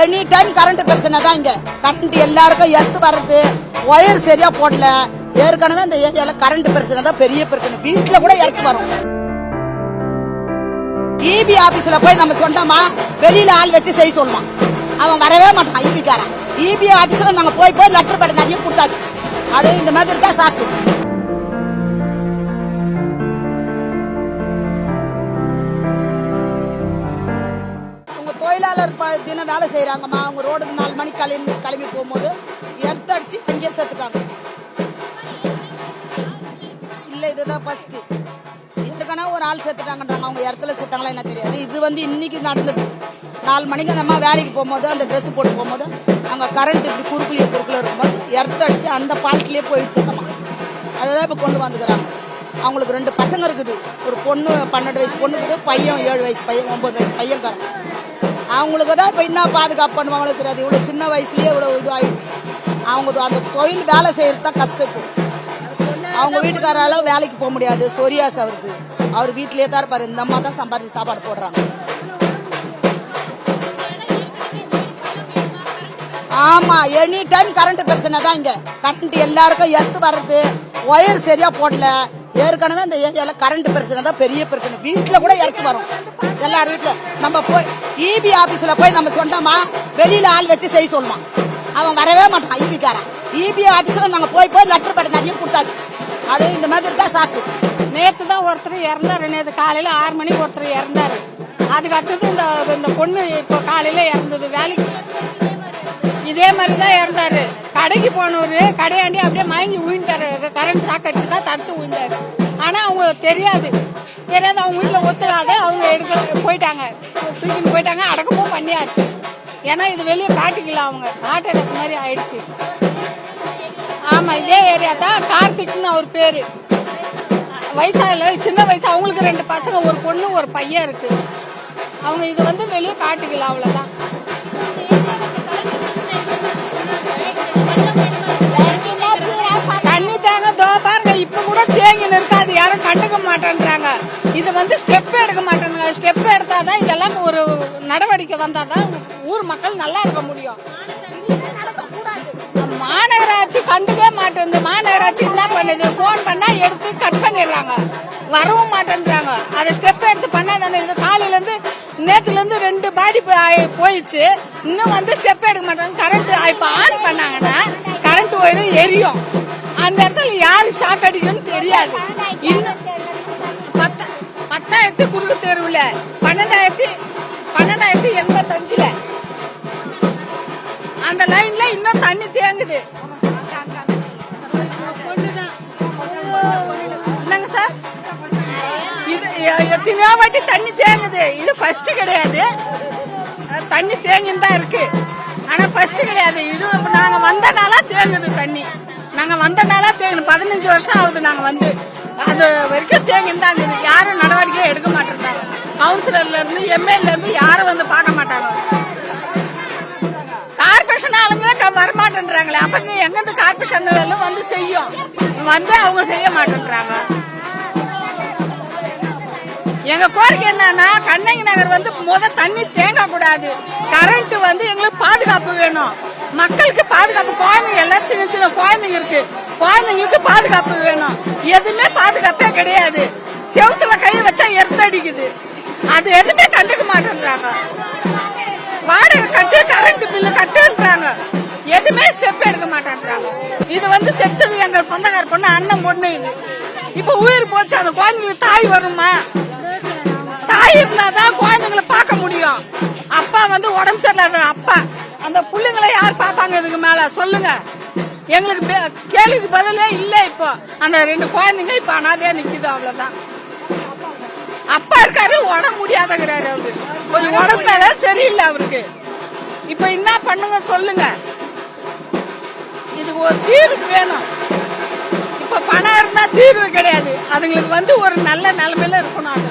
Any time current பிரச்சனை தான். இங்க கரண்ட் எல்லாருக்கும் எர்த்து வர்றது, ஒயர் சரியா போடல. ஏற்கனவே இந்த ஏரியால கரண்ட் பிரச்சனை தான் பெரிய பிரச்சனை. வீட்டுல கூட எர்த்து வரும். இபி ஆபீஸ்ல போய் நம்ம சொன்னோமா, வெளியில ஆள் வச்சு செய்ய சொல்லுவான். அவன் வரவே மாட்டான் இபிக்காரன். இபி ஆபீஸ்ல நாங்க போய் லெட்டர் பேட் நிறைய கொடுத்தாச்சு. அது இந்த மாதிரி தான் சாக்கு. உங்க தொழிலாளர் தினம் வேலை செய்யறாங்கம்மா. அவங்க ரோடுக்கு 4 மணிக்கு கிளம்பி போகும்போது எர்த்து அடிச்சு அங்கேயே செத்துட்டாங்க. இல்ல இதுதான் ஃபர்ஸ்ட். இதுக்கான ஒரு ஆள் செத்துட்டாங்கன்றாங்க. அவங்க இடத்துல செத்தாங்களா என்ன தெரியாது. இது இன்னைக்கு நடந்தது. 4 மணிக்கு அந்த அம்மா வேலைக்கு போகும்போது அந்த ட்ரெஸ் போட்டு போகும்போது அங்க கரண்ட் இப்படி குறுக்குல இருக்கும்போது எர்த்து அடிச்சு அந்த பால்ட்லயே போயிடுச்சு அந்த அம்மா. அதான் இப்ப கொண்டு வந்துக்கிறாங்க. அவங்களுக்கு 2 பசங்க இருக்குது. ஒரு பொண்ணு 12 வயசு பொண்ணு இருக்குது, பையன் 7 வயசு பையன், 9 வயசு பையன்காரன். அவங்களுக்கு தான் இப்ப என்ன பாதுகாப்பு பண்ணுவாங்களோ தெரியாது. இவ்வளவு சின்ன வயசுலயே இவ்வளவு இது ஆயிடுச்சு. அவங்க அந்த தொழில் வேலை செய்யறது தான் கஷ்டம். அவங்க வீட்டுக்காரால வேலைக்கு போக முடியாது. சொரியாஸ் அவருக்கு. அவர் வீட்லயே தான் இருப்பாரு. இந்த அம்மா தான் சம்பாதிச்சு சாப்பாடு போடுறாங்க. ஆமா, எனி டைம் கரண்ட் பிரச்சனை தான். இங்க கரண்ட் எல்லாருக்கும் எர்த்து வர்றது, ஒயர் சரியா போடல. ஏற்கனவே இந்த ஏரியால கரண்ட் பிரச்சனை தான் பெரிய பிரச்சனை. வீட்டுல கூட எர்த்து வரும். எல்லாரும் வீட்டுல நம்ம போய் இபி ஆபீஸ்ல போய் நம்ம சொன்னோமா, வெளியில ஆள் வச்சு செய்ய சொல்லுவான். அவன் வரவே மாட்டான் இபிக்காரன். இபி ஆபீஸ்ல நாங்க போய் லெட்டர் பேட் நிறைய கொடுத்தாச்சு. அது இந்த மாதிரி தான் சாக்கு. நேற்று தான் ஒருத்தர் இறந்தாரு. நேற்று காலையில 6 மணிக்கு ஒருத்தர் இறந்தாரு. அதுக்கு அடுத்தது இந்த பொண்ணு இப்போ காலையில இறந்தது. வேலைக்கு இதே மாதிரி தான் இறந்தாரு. கடைக்கு போனவரு கடையாண்டி அப்படியே மயங்கி விழுந்தாரு. கரண்ட் ஷாக் அடிச்சு தான் தடுத்து விழுந்தாரு. ஆனா அவங்க தெரியாது அவங்க வீட்டுல ஒத்துக்காத அவங்க போயிட்டாங்க, தூக்கிட்டு போயிட்டாங்க. அடக்கமும் பண்ணியாச்சு. ஏன்னா இது வெளியே காட்டிக்கல. அவங்க ஹார்ட் அட்டாக் மாதிரி ஆயிடுச்சு. ஆமா, இதே ஏரியா தான். கார்த்திக்னு அவர் பேரு. வயசால சின்ன வயசு. அவங்களுக்கு 2 பசங்க, ஒரு பொண்ணு ஒரு பையன் இருக்கு. அவங்க இது வெளியே காட்டுக்கல. அவ்வளவுதான். தண்ணி தேங்க பாருங்க, இப்ப கூட தேங்கின்னு இருக்காது. யாரும் கண்டுக்க மாட்டேன்றாங்க. இது ஸ்டெப் எடுக்க மாட்டேங்க. ஸ்டெப் எடுத்தாதான் இதெல்லாம் ஒரு நடவடிக்கை வந்தாதான் ஊர் மக்கள் நல்லா இருக்க முடியும். மாநகராட்சி கண்டுக்கவே மாட்டேங்குது. மாநகராட்சி என்ன பண்ணுது, போன் பண்ணா எடுத்து கட் பண்ணிடுறாங்க. வரவும் மாட்டேன்றாங்க. அதை ஸ்டெப் எடுத்து பண்ணாதானே. இது காலையில இருந்து நேத்துல இருந்து 2 பாடி போயிடுச்சு. இன்னும் ஸ்டெப் எடுக்க மாட்டாங்க. கரண்ட் இப்ப ஆன் பண்ணாங்கன்னா கரண்ட் ஒயரும் எரியும். அந்த இடத்துல யாரு ஷாக் அடிக்கும்னு தெரியாது. இன்னும் 10,000 குறுக்கு தெருவுல 12,085ல அந்த லைன்ல இன்னும் தண்ணி தேங்குது. என்னங்க சார், இது எத்தனையோ வாட்டி தண்ணி தேங்குது. இது ஃபர்ஸ்ட் கிடையாது. தண்ணி தேங்கின்னு தான் இருக்கு. ஆனா ஃபர்ஸ்ட் கிடையாது. இது நாங்க வந்தனால தேங்குது தண்ணி. நாங்க வந்தனால தேங்குது. 15 வருஷம் ஆகுது நாங்க அது வரைக்கும் தேங்கின்னு தான் இருக்குது. யாரும் நடவடிக்கை எடுக்க மாட்டேங்கிறாங்க. கவுன்சிலர்ல இருந்து எம்எல்ஏ இருந்து யாரும் பார்க்க மாட்டாங்க. கார்பரேஷன் ஆளுங்க வரமாட்டேன்றாங்களே. அப்ப எங்க கார்பரேஷன் செய்யும் அவங்க செய்ய மாட்டேன்றாங்க. எங்க கோரிக்கை என்னன்னா, கண்ணகி நகர் தண்ணி தேங்க கூடாது. கரண்ட் எங்களுக்கு பாதுகாப்பு வேணும். மக்களுக்கு பாதுகாப்பு. குழந்தைங்க எல்லாம் சின்ன சின்ன குழந்தைங்க இருக்கு. குழந்தைங்களுக்கு பாதுகாப்பு வேணும். எதுவுமே பாதுகாப்பே கிடையாது. செவுத்துல கை வச்சா எர்த்து அடிக்குது. அது எதுவுமே கண்டுக்க மாட்டேன்றாங்க. வாடகை கட்டு, கரண்ட் பில்லு கட்டுன்றாங்க. எதுவுமே ஸ்டெப் எடுக்க மாட்டேன்றாங்க. இது செத்தது எங்க சொந்தக்கார பொண்ணு, அண்ணன் பொண்ணு. இது இப்ப உயிர் போச்சு. அந்த குழந்தைங்களுக்கு தாய் வருமா? தாய் இருந்தாதான் குழந்தைங்களை பார்க்க முடியும். அப்பா உடம்பு சரியில்லாத அப்பா. அந்த புள்ளைங்களை யார் பாப்பாங்க? இதுக்கு மேல சொல்லுங்க. எங்களுக்கு கேள்விக்கு பதிலே இல்ல. இப்போ அந்த 2 குழந்தைங்க இப்ப அனாதையா நிக்குது. அவ்வளவுதான். அப்பா இருக்காரு, உடம்பு முடியாதங்கிறாரு. அவரு கொஞ்சம் உடம்புல சரியில்லை அவருக்கு. இப்ப என்ன பண்ணுங்க சொல்லுங்க. இதுக்கு ஒரு தீர்வு வேணும். இப்ப பணம் இருந்தா தீர்வு கிடையாது. அதுங்களுக்கு ஒரு நல்ல நிலைமையில இருக்கணும்.